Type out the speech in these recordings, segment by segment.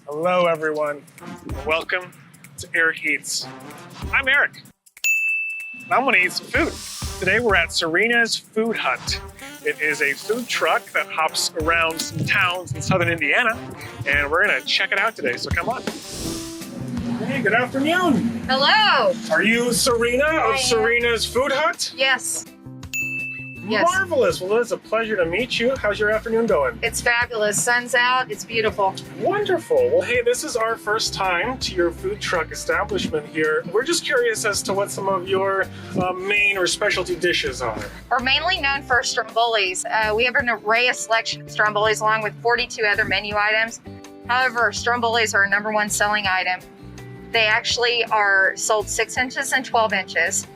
Hello, everyone. Welcome to Eric Eats. I'm Eric. I'm going to eat some food. Today we're at Serena's Food Hut. It is a food truck that hops around some towns in southern Indiana, and we're going to check it out today, so come on. Hey, good afternoon. Hello. Are you Serena of Serena's Food Hut? Yes. Yes. Marvelous. Well, it's a pleasure to meet you. How's your afternoon going? It's fabulous. Sun's out. It's beautiful. Wonderful. Well, hey, this is our first time to your food truck establishment here. We're just curious as to what some of your main or specialty dishes are. We're mainly known for Strombolis. We have an array of selection of Strombolis along with 42 other menu items. However, Strombolis are our #1 selling item. They actually are sold 6 inches and 12 inches.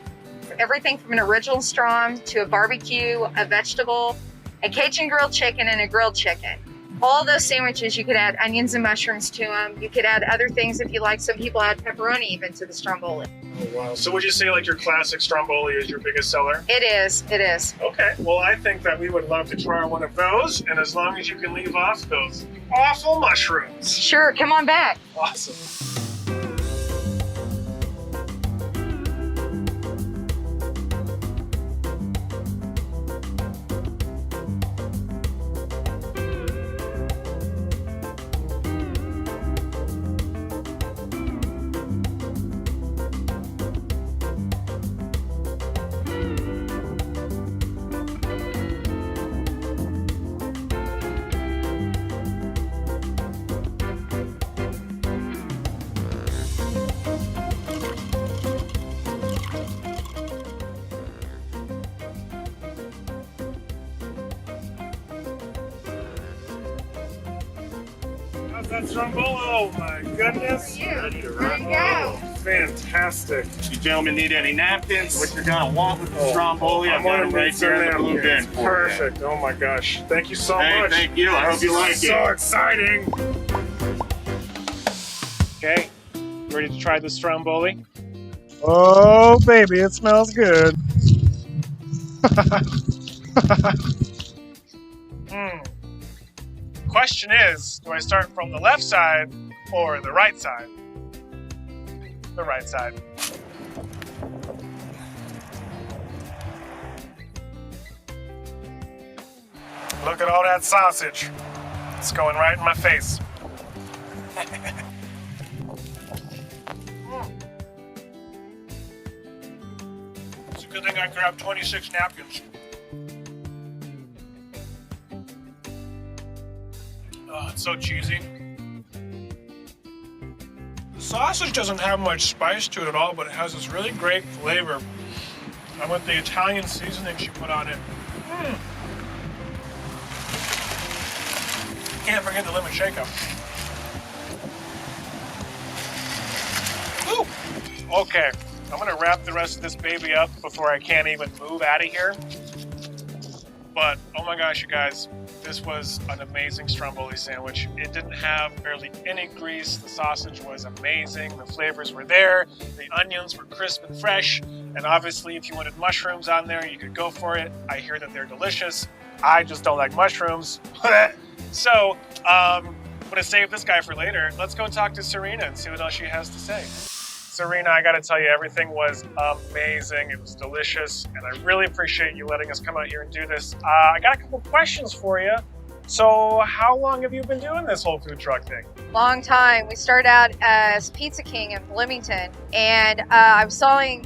Everything from an original Strom to a barbecue, a vegetable, a Cajun grilled chicken, and a grilled chicken. All those sandwiches, you could add onions and mushrooms to them. You could add other things if you like. Some people add pepperoni even to the Stromboli. Oh, wow. So would you say like your classic Stromboli is your biggest seller? It is. It is. Okay. Well, I think that we would love to try one of those, and as long as you can leave off those awful mushrooms. Sure. Come on back. Awesome. How's that Stromboli? Oh my goodness. Ready to run. There you go. Fantastic. If you gentlemen need any napkins, what you're gonna want with the Stromboli, I've got them right there in the blue bin for you. Perfect. Oh my gosh. Thank you so Hey, much. thank you. I hope you like it. So exciting. Okay. Ready to try the Stromboli? Oh baby, it smells good. Question is, do I start from the left side or the right side? The right side. Look at all that sausage. It's going right in my face. It's a good thing I grabbed 26 napkins. Oh, it's so cheesy. The sausage doesn't have much spice to it at all, but it has this really great flavor. And with the Italian seasoning she put on it. Can't forget the lemon shake-up. Ooh. Okay, I'm gonna wrap the rest of this baby up before I can't even move out of here. But, oh my gosh, you guys, this was an amazing Stromboli sandwich. It didn't have barely any grease. The sausage was amazing. The flavors were there. The onions were crisp and fresh. And obviously, if you wanted mushrooms on there, you could go for it. I hear that they're delicious. I just don't like mushrooms. So, I'm gonna save this guy for later. Let's go talk to Serena and see what else she has to say. Serena, I gotta tell you, everything was amazing. It was delicious, and I really appreciate you letting us come out here and do this. I got a couple questions for you. So how long have you been doing this whole food truck thing? Long time. We started out as Pizza King in Bloomington, and I was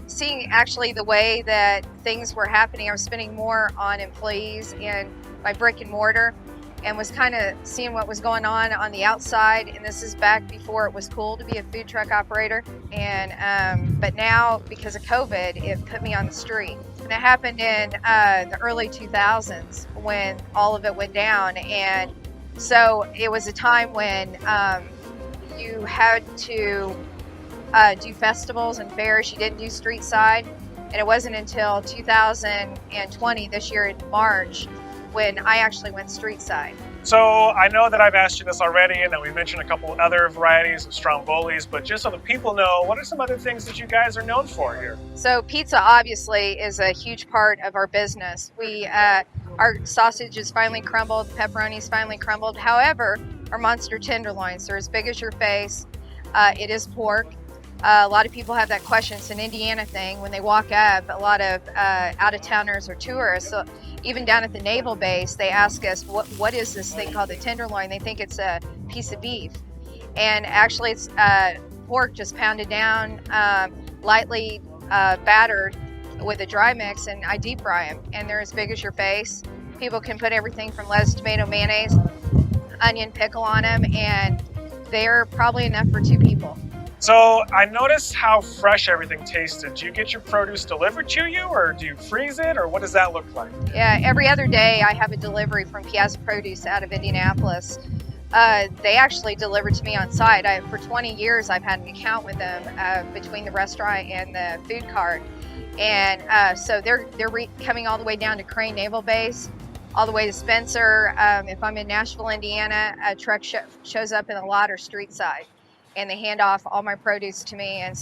seeing actually the way that things were happening. I was spending more on employees and my brick and mortar, and was kind of seeing what was going on the outside. And this is back before it was cool to be a food truck operator. And but now, because of COVID, it put me on the street. And it happened in the early 2000s when all of it went down. And so it was a time when you had to do festivals and fairs. You didn't do street side. And it wasn't until 2020, this year in March, when I actually went street side. So I know that I've asked you this already and that we mentioned a couple other varieties of Strombolis, but just so the people know, what are some other things that you guys are known for here? So pizza obviously is a huge part of our business. Our Our sausage is finely crumbled, pepperoni's finely crumbled. However, our monster tenderloins, they're as big as your face. It is pork. A lot of people have that question. It's an Indiana thing. When they walk up, a lot of out-of-towners or tourists, so even down at the naval base, they ask us, what is this thing called the tenderloin? They think it's a piece of beef. And actually, it's pork just pounded down, lightly battered with a dry mix, and I deep fry them. And they're as big as your face. People can put everything from lettuce, tomato, mayonnaise, onion, pickle on them, and they're probably enough for 2 people. So I noticed how fresh everything tasted. Do you get your produce delivered to you, or do you freeze it, or what does that look like? Yeah, every other day I have a delivery from Piazza Produce out of Indianapolis. They actually deliver to me on site. For 20 years I've had an account with them between the restaurant and the food cart. And so they're coming all the way down to Crane Naval Base, all the way to Spencer. If I'm in Nashville, Indiana, a truck shows up in the lot or street side, and they hand off all my produce to me. And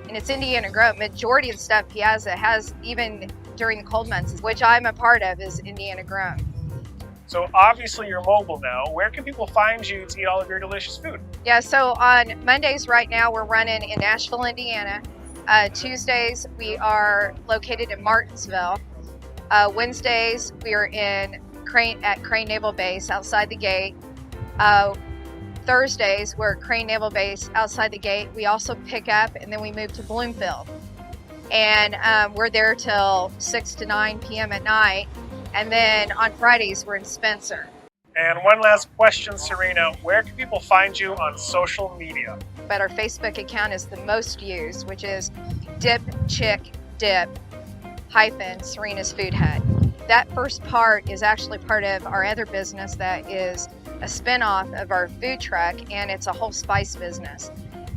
it's Indiana grown. Majority of the stuff Piazza has, even during the cold months, which I'm a part of, is Indiana grown. So obviously you're mobile now. Where can people find you to eat all of your delicious food? Yeah, so on Mondays right now we're running in Nashville, Indiana. Tuesdays we are located in Martinsville. Wednesdays we are at Crane Naval Base outside the gate. Thursdays we're at Crane Naval Base outside the gate. We also pick up and then we move to Bloomfield. And we're there till 6 to 9 p.m. at night. And then on Fridays we're in Spencer. And one last question, Serena. Where can people find you on social media? But our Facebook account is the most used, which is dip-chick-dip-Serena's Food Hut. That first part is actually part of our other business that is a spin-off of our food truck, and it's a whole spice business.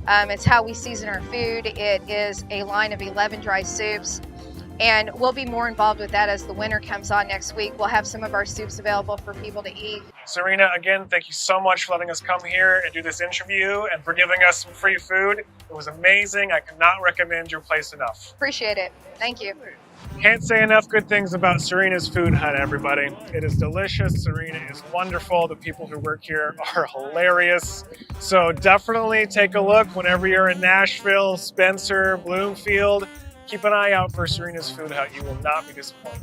It's how we season our food. It is a line of 11 dry soups, and we'll be more involved with that as the winter comes on next week. We'll have some of our soups available for people to eat. Serena, again, thank you so much for letting us come here and do this interview and for giving us some free food. It was amazing. I cannot recommend your place enough. Appreciate it. Thank you. Can't say enough good things about Serena's Food Hut, everybody. It is delicious. Serena is wonderful. The people who work here are hilarious. So definitely take a look whenever you're in Nashville, Spencer, Bloomfield. Keep an eye out for Serena's Food Hut. You will not be disappointed.